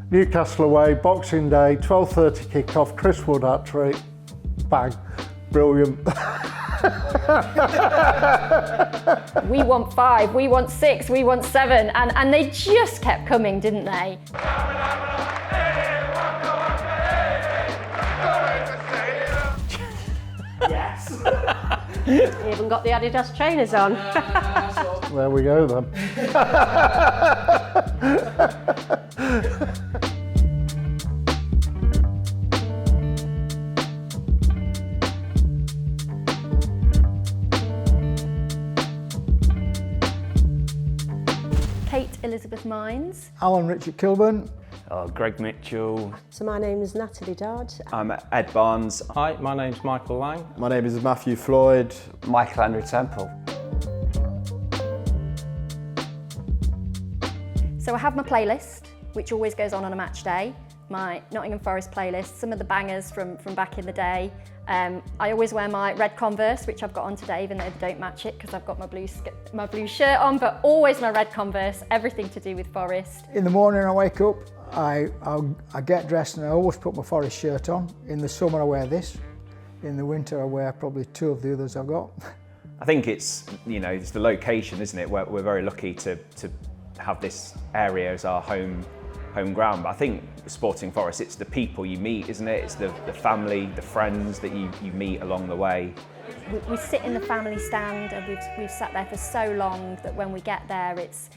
Newcastle away, Boxing Day, 12:30 kick-off, Chris Wood hat-trick, bang, brilliant. We want 5, we want 6, we want 7, and they just kept coming, didn't they? Yes. Even got the Adidas trainers on. There we go then. Kate Elizabeth Mines. Alan Richard Kilburn. Greg Mitchell. So my name is Natalie Dodd. I'm Ed Barnes. Hi, my name's Michael Lang. My name is Matthew Floyd. Michael Andrew Temple. So I have my playlist, which always goes on a match day. My Nottingham Forest playlist, some of the bangers from back in the day. I always wear my red Converse, which I've got on today, even though they don't match it because I've got my blue shirt on, but always my red Converse, everything to do with Forest. In the morning I wake up, I get dressed and I always put my Forest shirt on. In the summer I wear this. In the winter I wear probably 2 of the others I've got. I think it's the location, isn't it? We're very lucky to have this area as our home ground. But I think Sporting Forest, it's the people you meet, isn't it? It's the family, the friends that you meet along the way. We sit in the family stand, and we've sat there for so long that when we get there, it's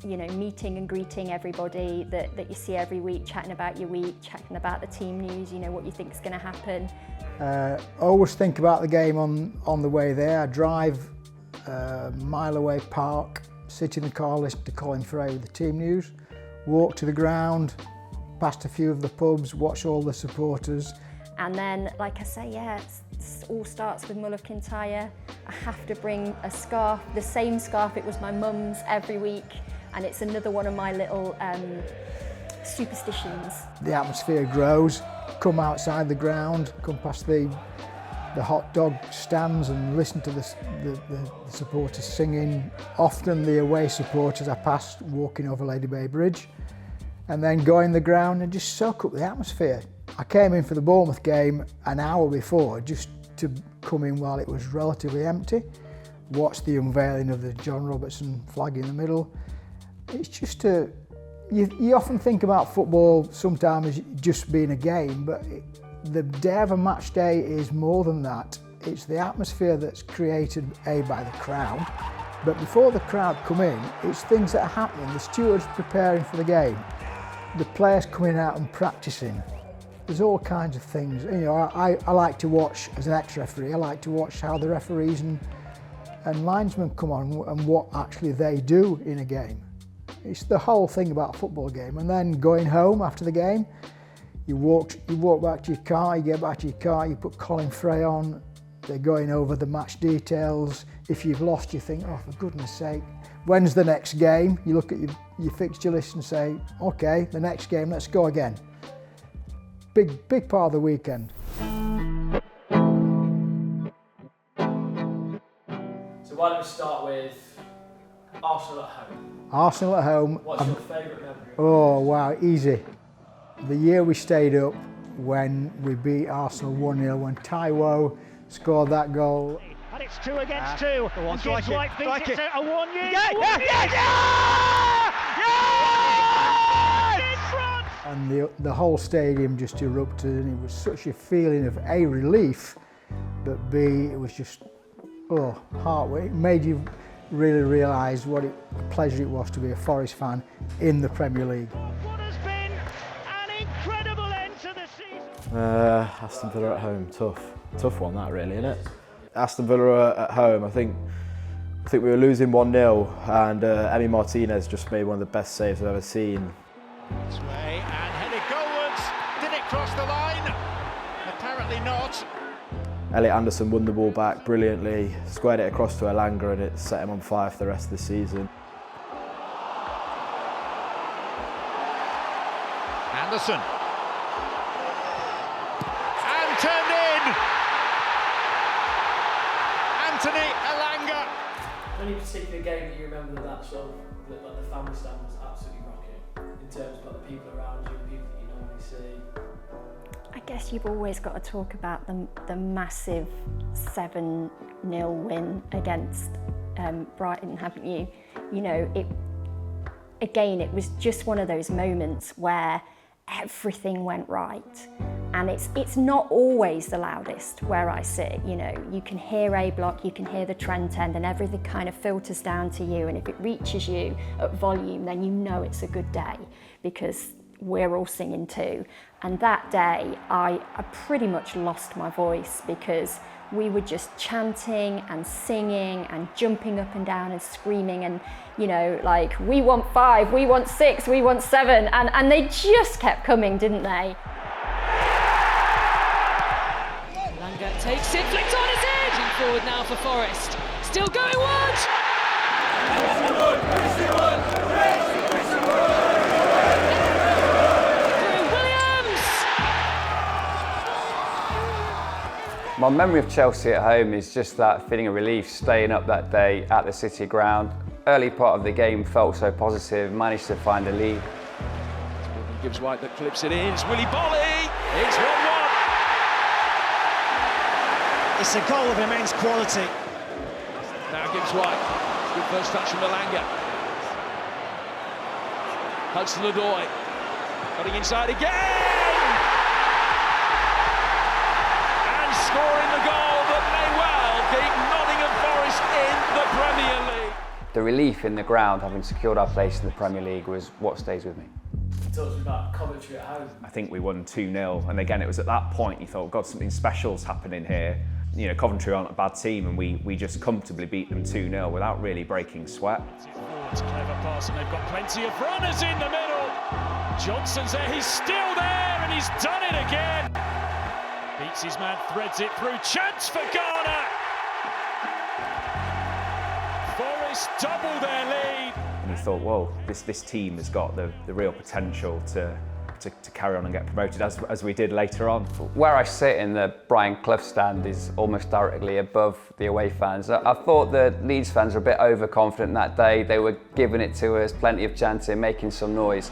meeting and greeting everybody that you see every week, chatting about your week, chatting about the team news, what you think is going to happen. I always think about the game on the way there. I drive a mile away park, sit in the car, listen to Colin Fray with the team news, walk to the ground, past a few of the pubs, watch all the supporters. And then, like I say, it all starts with Mull of Kintyre. I have to bring a scarf, the same scarf, it was my mum's, every week, and it's another one of my little superstitions. The atmosphere grows, come outside the ground, come past the hot dog stands and listen to the supporters singing. Often the away supporters I passed walking over Lady Bay Bridge, and then go in the ground and just soak up the atmosphere. I came in for the Bournemouth game an hour before just to come in while it was relatively empty, watch the unveiling of the John Robertson flag in the middle. It's just you often think about football sometimes just being a game, but the day of a match day is more than that. It's the atmosphere that's created by the crowd, but before the crowd come in, it's things that are happening. The stewards preparing for the game, the players coming out and practicing. There's all kinds of things. I like to watch, as an ex-referee, I like to watch how the referees and linesmen come on and what actually they do in a game. It's the whole thing about a football game. And then going home after the game, you walk back to your car, you get back to your car, you put Colin Fray on, they're going over the match details. If you've lost, you think, oh, for goodness sake, when's the next game? You look at your fixture list and say, okay, the next game, let's go again. Big part of the weekend. So why don't we start with Arsenal at home? Arsenal at home. What's your favourite memory? Oh wow, easy. The year we stayed up when we beat Arsenal 1-0, when Taiwo scored that goal. And it's 2 against 2. And Gibbs White thinks it's a 1-1. And the whole stadium just erupted, and it was such a feeling of A, relief, but B, it was just, heart-warming. It made you really realise what a pleasure it was to be a Forest fan in the Premier League. What has been an incredible end to the season? Aston Villa at home, tough one that really, isn't it? Aston Villa at home, I think we were losing 1-0, and Emi Martinez just made one of the best saves I've ever seen. This way, and headed goalwards. Did it cross the line? Apparently not. Elliot Anderson won the ball back brilliantly, squared it across to Elanga, and it set him on fire for the rest of the season. Anderson. And turned in. Anthony Elanga. Any particular game that you remember that the family stand was absolutely rocking in terms of the people around you, the see? I guess you've always got to talk about the massive 7-0 win against Brighton, haven't you? You know, it was just one of those moments where everything went right. And it's not always the loudest where I sit, you know. You can hear A Block, you can hear the Trent end, and everything kind of filters down to you. And if it reaches you at volume, then you know it's a good day because we're all singing too. And that day, I pretty much lost my voice because we were just chanting and singing and jumping up and down and screaming and, you know, like, we want 5, we want 6, we want 7. And they just kept coming, didn't they? Langer takes it, flicks on his edge, and forward now for Forest. Still going wide. My memory of Chelsea at home is just that feeling of relief, staying up that day at the City ground. Early part of the game felt so positive, managed to find a lead. Gibbs White that clips it in, it's Willy Bolly, it's 1-1. It's a goal of immense quality. Now Gibbs White, good first touch from Malanga. Hudson-Odoi, cutting inside again! Scoring the goal that may well keep Nottingham Forest in the Premier League. The relief in the ground, having secured our place in the Premier League, was what stays with me. Talk to me about Coventry at home. I think we won 2-0, and again, it was at that point you thought, God, something special's happening here. You know, Coventry aren't a bad team, and we just comfortably beat them 2-0 without really breaking sweat. It's a clever pass, and they've got plenty of runners in the middle. Johnson's there, he's still there, and he's done it again. Beats his man, threads it through, chance for Ghana! Forest double their lead! And you thought, whoa, this team has got the real potential to carry on and get promoted, as we did later on. Where I sit in the Brian Clough stand is almost directly above the away fans. I thought the Leeds fans were a bit overconfident that day. They were giving it to us, plenty of chanting, making some noise.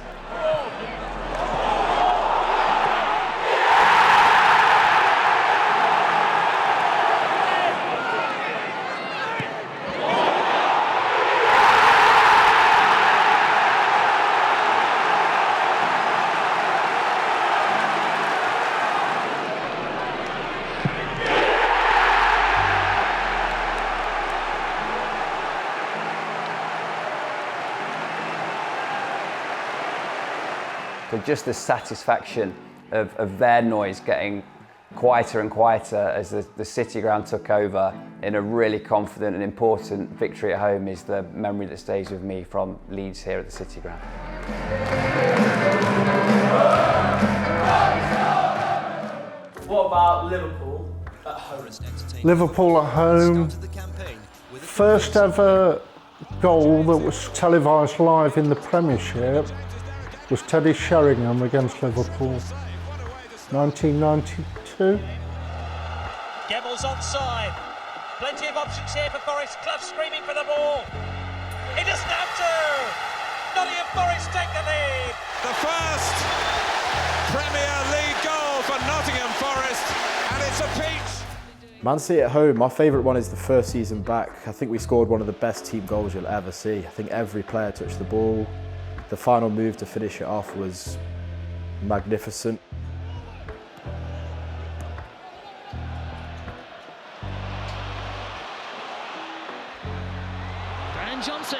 So just the satisfaction of their noise getting quieter and quieter as the City ground took over in a really confident and important victory at home is the memory that stays with me from Leeds here at the City ground. What about Liverpool at home? Liverpool at home, first ever goal that was televised live in the Premiership was Teddy Sheringham against Liverpool, 1992. Gemmell's onside. Plenty of options here for Forest. Clough screaming for the ball. He doesn't have to. Nottingham Forest take the lead. The first Premier League goal for Nottingham Forest, and it's a peach. Man City at home, my favourite one is the first season back. I think we scored one of the best team goals you'll ever see. I think every player touched the ball. The final move to finish it off was magnificent. And Johnson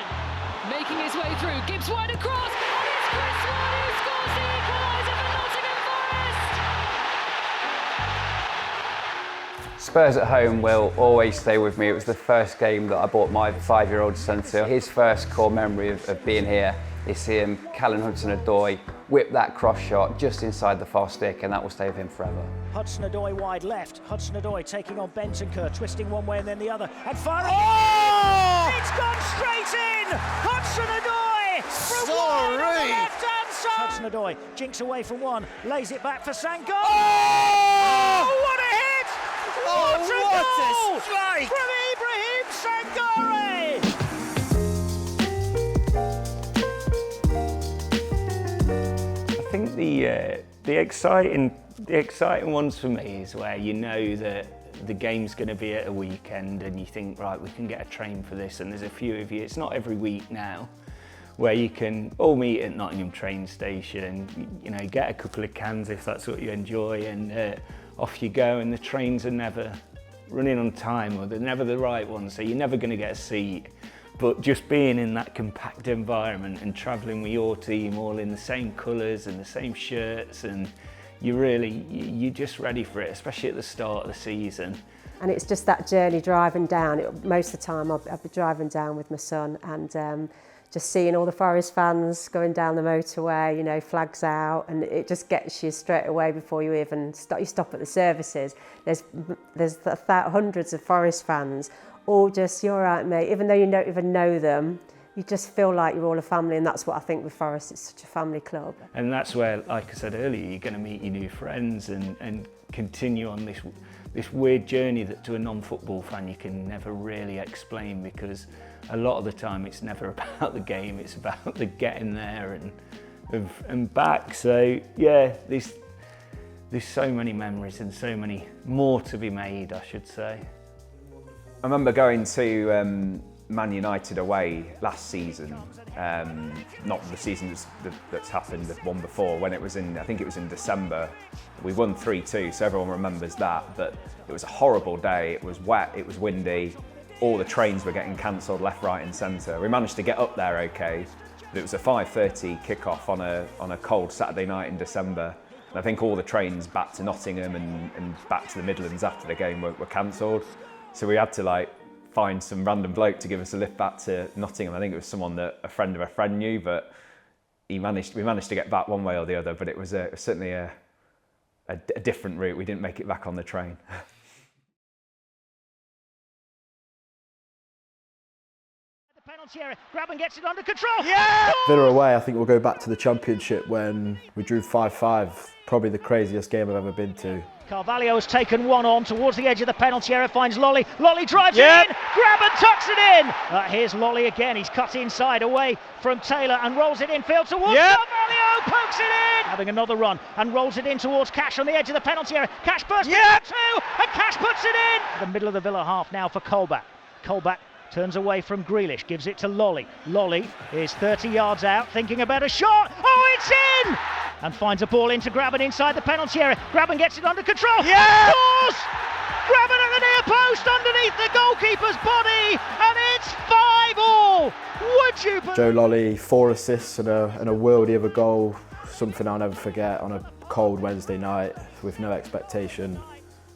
making his way through, Gibbs White across, and it's Chris White who scores the equaliser for Nottingham Forest! Spurs at home will always stay with me. It was the first game that I brought my 5-year-old son to. His first core memory of being here is seeing Callum Hudson-Odoi whip that cross shot just inside the far stick, and that will stay with him forever. Hudson-Odoi wide left. Hudson-Odoi taking on Bentancur, twisting one way and then the other, and firing. Oh! It's gone straight in! Hudson-Odoi from wide on the left-hand side. Hudson-Odoi jinks away from one, lays it back for Sangare. Oh! What a hit! What a strike from Ibrahim Sangare! I think the exciting ones for me is where you know that the game's going to be at a weekend and you think, right, we can get a train for this, and there's a few of you, it's not every week now, where you can all meet at Nottingham train station and, you know, get a couple of cans if that's what you enjoy, and off you go, and the trains are never running on time, or they're never the right ones, so you're never going to get a seat. But just being in that compact environment and travelling with your team all in the same colours and the same shirts, and you're just ready for it, especially at the start of the season. And it's just that journey driving down. Most of the time I'll be driving down with my son, and just seeing all the Forest fans going down the motorway, you know, flags out, and it just gets you straight away before you even stop at the services. There's hundreds of Forest fans, all just, you're right, mate, even though you don't even know them, you just feel like you're all a family, and that's what I think with Forest, it's such a family club. And that's where, like I said earlier, you're going to meet your new friends and continue on this weird journey that to a non-football fan you can never really explain, because a lot of the time it's never about the game, it's about the getting there and back. So yeah, there's so many memories and so many more to be made, I should say. I remember going to Man United away last season, not the season that's happened, the one before, when it was I think it was in December. We won 3-2, so everyone remembers that, but it was a horrible day, it was wet, it was windy, all the trains were getting cancelled left, right and centre. We managed to get up there okay, but it was a 5:30 kick-off on a cold Saturday night in December, and I think all the trains back to Nottingham and back to the Midlands after the game were cancelled. So we had to find some random bloke to give us a lift back to Nottingham. I think it was someone that a friend of a friend knew, but we managed to get back one way or the other, but it was certainly a different route. We didn't make it back on the train. The penalty area, Grabban gets it under control. Yeah! Villa away, I think we'll go back to the Championship when we drew 5-5. Probably the craziest game I've ever been to. Carvalho has taken one on towards the edge of the penalty area, finds Lolly. Lolly drives it in, Grabban tucks it in. Here's Lolly again, he's cut inside away from Taylor and rolls it infield towards Carvalho, pokes it in. Having another run and rolls it in towards Cash on the edge of the penalty area. Cash bursts it two, and Cash puts it in. The middle of the Villa half now for Colback. Colback turns away from Grealish, gives it to Lolly. Lolly is 30 yards out, thinking about a shot. Oh, it's in! And finds a ball into Grabban inside the penalty area. Grabban gets it under control. Scores! Grabban at the near post underneath the goalkeeper's body, and it's 5-5. Would you believe? Joe Lolly, 4 assists and a worldie of a goal. Something I'll never forget on a cold Wednesday night with no expectation.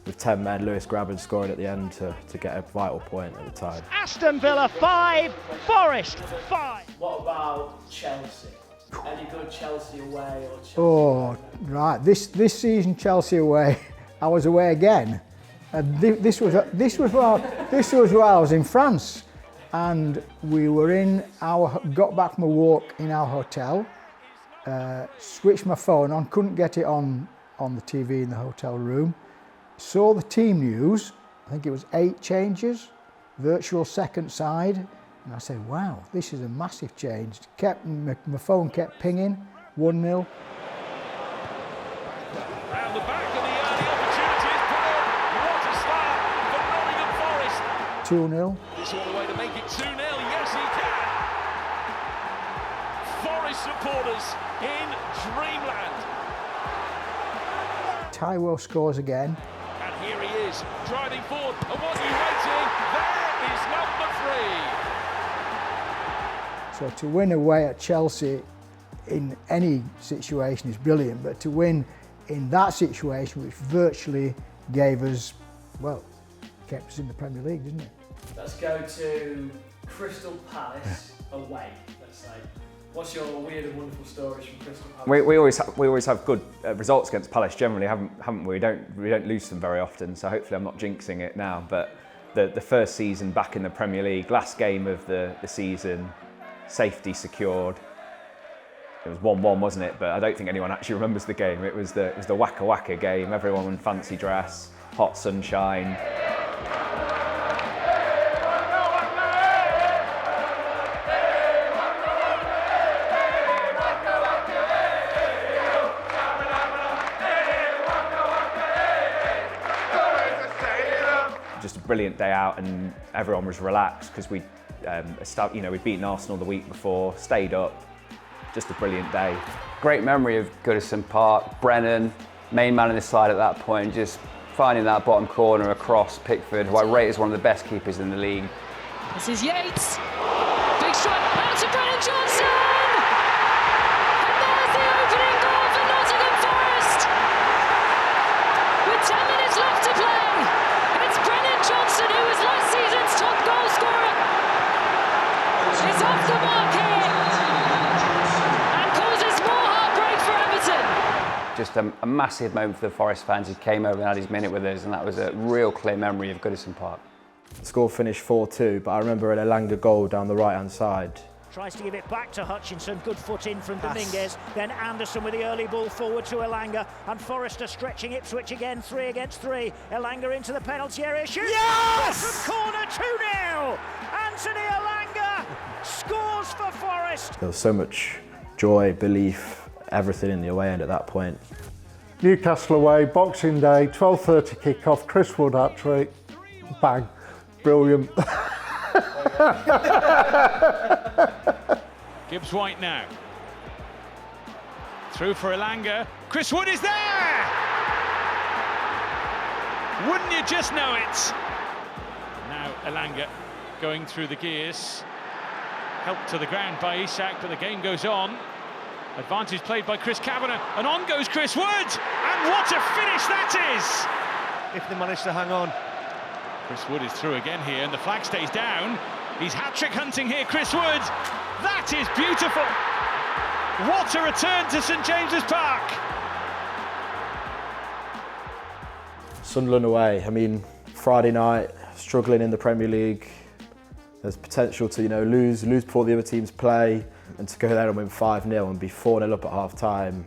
With 10 men, Lewis Grabban scoring at the end to get a vital point at the time. Aston Villa 5, Forest 5. What about Chelsea? Any good Chelsea away or Chelsea? Oh, right. This season, Chelsea away, I was away again. This was while I was in France, and we were got back from a walk in our hotel, switched my phone on, couldn't get it on the TV in the hotel room, saw the team news, I think it was 8 changes, virtual second side, and I said, wow, this is a massive change. My phone kept pinging, 1-0. Round the back of the early opportunities, what a start for Nottingham Forest. 2-0. This all the way to make it 2-0, yes he can. Forest supporters in dreamland. Taiwo scores again. And here he is, driving forward, and what are you waiting? There is number 3. So to win away at Chelsea in any situation is brilliant, but to win in that situation, which virtually gave us, well, kept us in the Premier League, didn't it? Let's go to Crystal Palace away, let's say. What's your weird and wonderful stories from Crystal Palace? We always have good results against Palace generally, haven't we? We don't lose them very often, so hopefully I'm not jinxing it now. But the first season back in the Premier League, last game of the season, safety secured. It was 1-1, wasn't it? But I don't think anyone actually remembers the game. It was the Waka Waka game. Everyone in fancy dress, hot sunshine. brilliant day out, and everyone was relaxed because we'd beaten Arsenal the week before, stayed up. Just a brilliant day. Great memory of Goodison Park. Brennan, main man in the side at that point, just finding that bottom corner across Pickford, who I rate as one of the best keepers in the league. This is Yates. Big strike out to Brennan Johnson. And there's the opening goal for Nottingham Forest. With 10 minutes left to play, it's Brennan Johnson, who was last season's top goal scorer. He's off the mark here and causes more heartbreak for Everton. Just a massive moment for the Forest fans. He came over and had his minute with us, and that was a real clear memory of Goodison Park. The score finished 4-2, but I remember an Elanga goal down the right-hand side. Tries to give it back to Hutchinson, good foot in from Dominguez, then Anderson with the early ball forward to Elanga, and Forrester stretching Ipswich again, 3 against 3. Elanga into the penalty area, shoots! Yes! From corner, 2-0! Anthony Elanga scores for Forest! There was so much joy, belief, everything in the away end at that point. Newcastle away, Boxing Day, 12:30 kick-off, Chris Wood hat-trick, bang, brilliant. Gibbs White now. Through for Elanga. Chris Wood is there! Wouldn't you just know it? Now Elanga going through the gears. Helped to the ground by Isak, but the game goes on. Advantage played by Chris Kavanagh, and on goes Chris Wood! And what a finish that is! If they manage to hang on. Chris Wood is through again here, and the flag stays down. He's hat-trick hunting here, Chris Wood. That is beautiful. What a return to St James's Park. Sunderland away. I mean, Friday night, struggling in the Premier League. There's potential to, lose before the other teams play, and to go there and win 5-0 and be 4-0 up at half-time.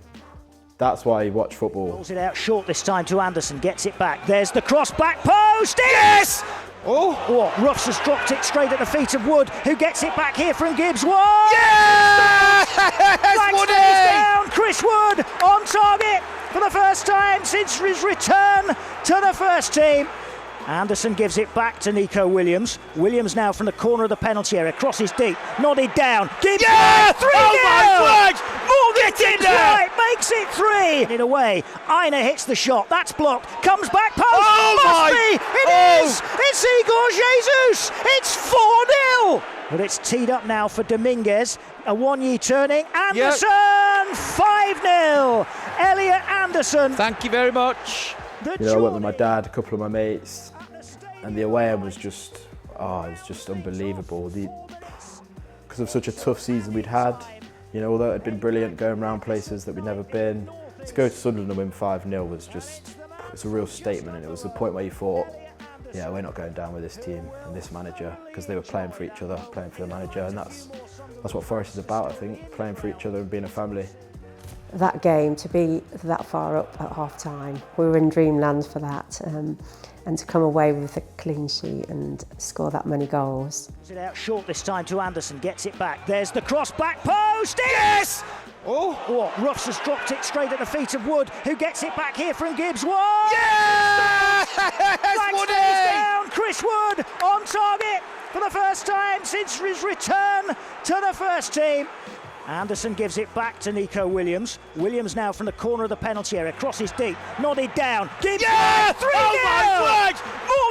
That's why you watch football. Pulls it out short this time to Anderson, gets it back. There's the cross, back post. Yes! Oh, Ruffs has dropped it straight at the feet of Wood, who gets it back here from Gibbs. Wood! Yes! Woody! Down. Chris Wood on target for the first time since his return to the first team. Anderson gives it back to Nico Williams. Williams now from the corner of the penalty area, crosses deep, nodded down. Gibbs! Yeah! 3-0! Oh my God! Get in there! Right, makes it 3. In a way, Aina hits the shot. That's blocked. Comes back post. Oh Must my! be. It is. It's Igor Jesus. It's 4-0. But it's teed up now for Dominguez. Awonyi turning. Anderson. 5-0. Elliot Anderson. Thank you very much. I went with my dad, a couple of my mates, and the away end was just, it was just unbelievable. Because of such a tough season we'd had. Although it had been brilliant going around places that we'd never been, to go to Sunderland and win 5-0 was just, it's a real statement, and it was the point where you thought, yeah, we're not going down with this team and this manager, because they were playing for each other, playing for the manager, and that's what Forest is about, I think, playing for each other and being a family. That game, to be that far up at half-time, we were in dreamland for that, and to come away with a clean sheet and score that many goals. It out short this time to Anderson, gets it back. There's the cross, back post. Yes! Ruffs has dropped it straight at the feet of Wood, who gets it back here from Gibbs. Wood! Yes! Woody! Down. Chris Wood on target for the first time since his return to the first team. Anderson gives it back to Nico Williams. Williams now from the corner of the penalty area, crosses deep, nodded down. Gibbs! Yeah! 3-0! Oh my God!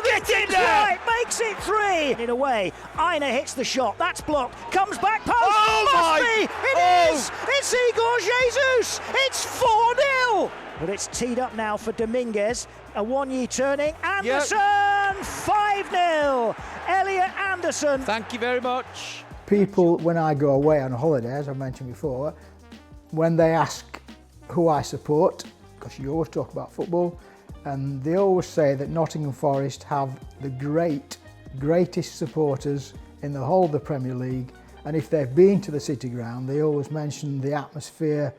Get in there! Right, makes it 3. In a way, Aina hits the shot. That's blocked. Comes back post. Oh Must my! be. It is. It's Igor Jesus. It's 4-0. But it's teed up now for Dominguez. Awonyi turning. Anderson. 5-0. Elliot Anderson. Thank you very much. People, when I go away on holiday, as I mentioned before, when they ask who I support, because you always talk about football, and they always say that Nottingham Forest have the greatest supporters in the whole of the Premier League, and if they've been to the City Ground, they always mention the atmosphere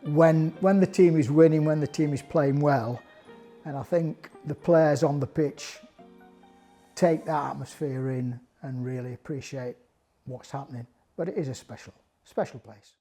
when the team is winning, when the team is playing well, and I think the players on the pitch take that atmosphere in and really appreciate what's happening. But it is a special place.